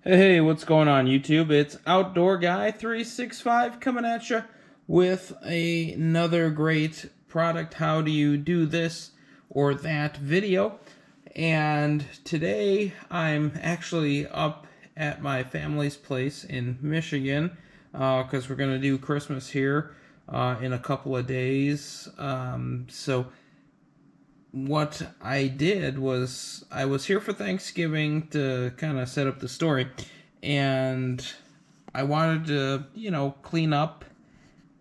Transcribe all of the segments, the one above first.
Hey, what's going on YouTube? It's Outdoor Guy 365 coming at you with another great product how do you do this or that video. And today I'm actually up at my family's place in Michigan because we're going to do Christmas here in a couple of days. So what I did was I was here for Thanksgiving to kind of set up the story, and I wanted to, clean up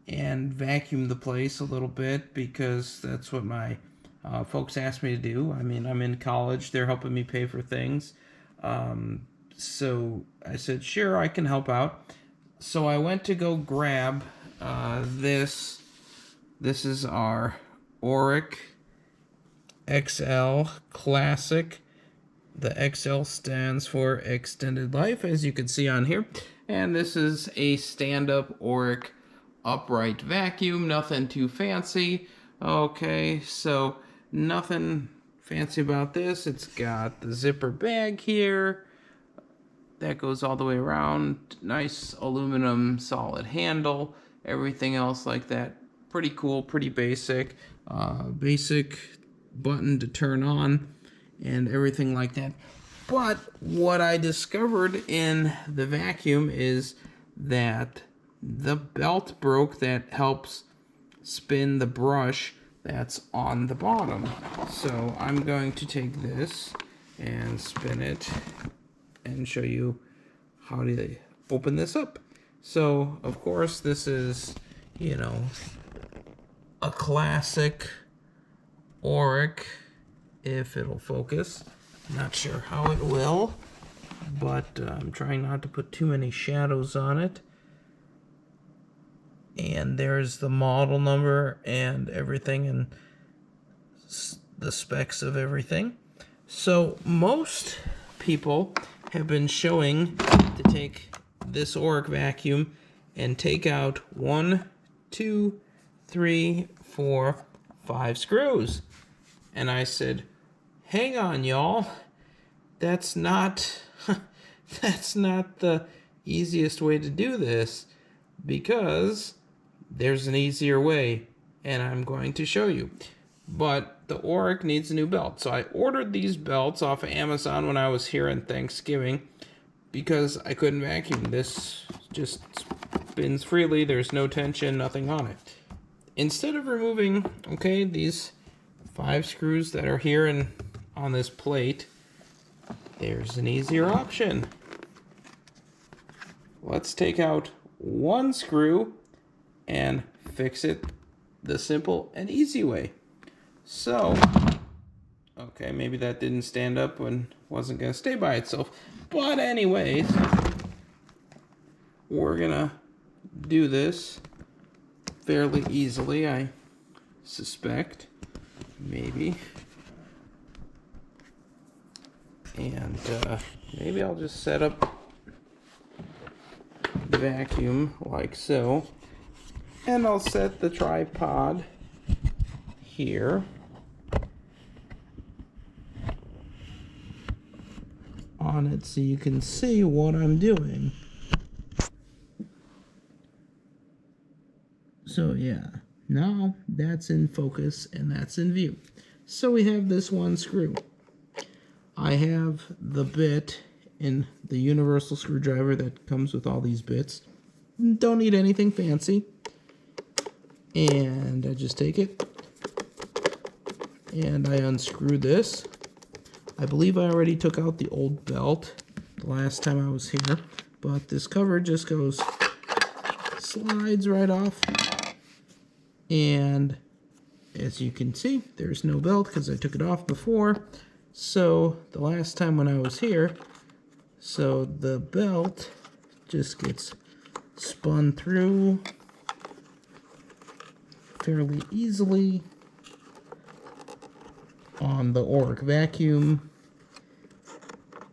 and vacuum the place a little bit because that's what my folks asked me to do. I mean, I'm in college, they're helping me pay for things. So I said, sure, I can help out. So I went to go grab this. This is our Oreck XL Classic. The XL stands for extended life, as you can see on here. And this is a stand-up Oreck upright vacuum. Nothing too fancy. Okay, so nothing fancy about this. It's got the zipper bag here. That goes all the way around. Nice aluminum solid handle. Everything else like that. Pretty cool, pretty basic. Basic button to turn on and everything like that. But what I discovered in the vacuum is that the belt broke that helps spin the brush that's on the bottom. So I'm going to take this and spin it and show you how to open this up. So of course this is, a classic Oreck, if it'll focus. Not sure how it will, but I'm trying not to put too many shadows on it. And there's the model number and everything and the specs of everything. So most people have been showing to take this Oreck vacuum and take out 1, 2, 3, 4, 5 screws. And I said, hang on, y'all. That's not that's not the easiest way to do this, because there's an easier way, and I'm going to show you. But the Oreck needs a new belt. So I ordered these belts off of Amazon when I was here on Thanksgiving because I couldn't vacuum. This just spins freely. There's no tension, nothing on it. Instead of removing, these 5 screws that are here and on this plate, there's an easier option. Let's take out 1 screw and fix it the simple and easy way. So, maybe that didn't stand up and wasn't going to stay by itself. But anyways, we're going to do this fairly easily, I suspect. Maybe. And maybe I'll just set up the vacuum like so. And I'll set the tripod here on it so you can see what I'm doing. So yeah, now that's in focus and that's in view. So we have this 1 screw. I have the bit in the universal screwdriver that comes with all these bits. Don't need anything fancy. And I just take it and I unscrew this. I believe I already took out the old belt the last time I was here, but this cover just slides right off. And as you can see, there's no belt because I took it off before. So the last time when I was here, so the belt just gets spun through fairly easily on the Oreck vacuum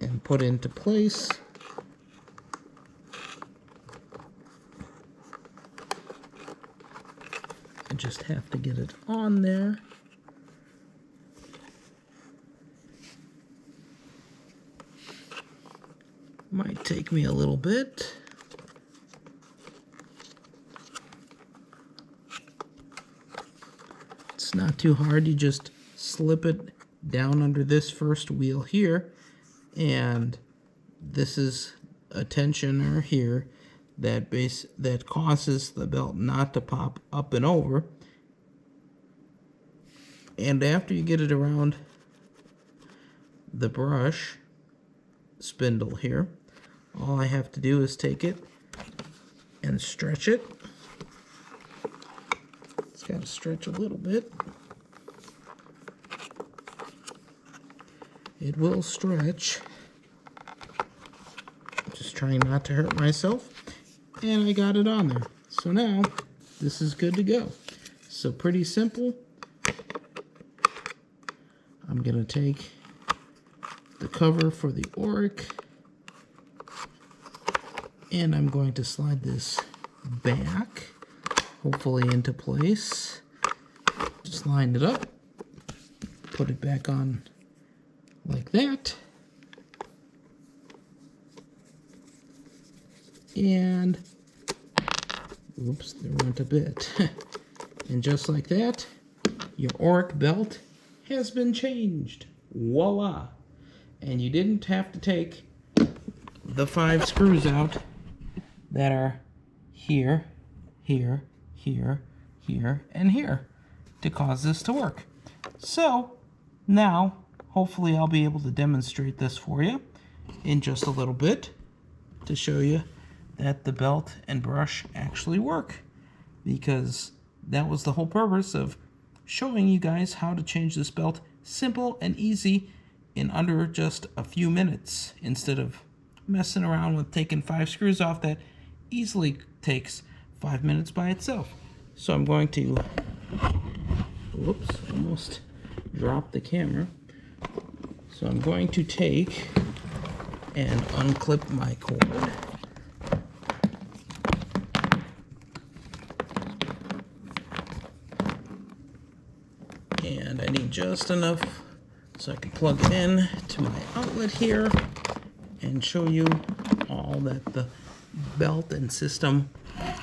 and put into place. I just have to get it on there. Might take me a little bit. It's not too hard. You just slip it down under this first wheel here, and this is a tensioner here that causes the belt not to pop up and over. And after you get it around the brush spindle here, all I have to do is take it and stretch it. It's got to stretch a little bit. It will stretch. Just trying not to hurt myself. And I got it on there. So now this is good to go. So pretty simple. I'm going to take the cover for the Oreck, and I'm going to slide this back, hopefully into place. Just line it up, put it back on like that, and oops, there went a bit. And just like that, your Oreck belt has been changed. Voila! And you didn't have to take the 5 screws out that are here, here, here, here, and here to cause this to work. So now, hopefully I'll be able to demonstrate this for you in just a little bit to show you that the belt and brush actually work, because that was the whole purpose of showing you guys how to change this belt simple and easy in under just a few minutes, instead of messing around with taking 5 screws off that easily takes 5 minutes by itself. So I'm going to, whoops, almost dropped the camera. So I'm going to take and unclip my cord. And I need just enough so I can plug it in to my outlet here and show you all that the belt and system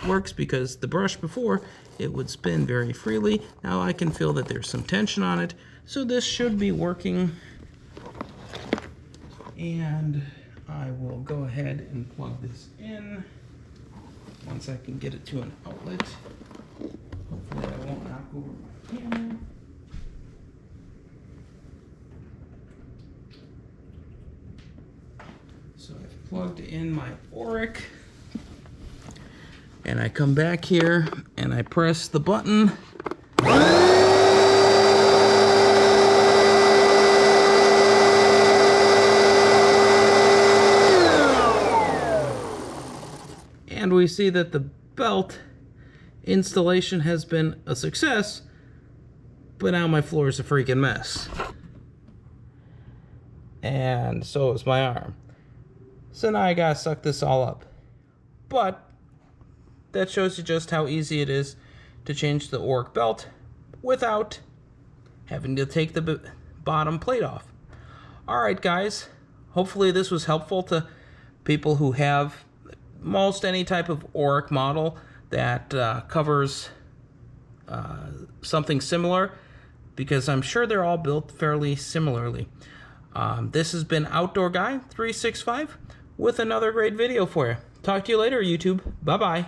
works, because the brush before, it would spin very freely. Now I can feel that there's some tension on it, so this should be working. And I will go ahead and plug this in once I can get it to an outlet. Hopefully I won't knock over my camera. So I've plugged in my Oreck, and I come back here and I press the button. And we see that the belt installation has been a success, but now my floor is a freaking mess. And so is my arm. So now I gotta suck this all up. But that shows you just how easy it is to change the Oreck belt without having to take the bottom plate off. Alright guys, hopefully this was helpful to people who have most any type of Oreck model that covers something similar, because I'm sure they're all built fairly similarly. This has been Outdoor Guy 365 with another great video for you. Talk to you later, YouTube. Bye-bye.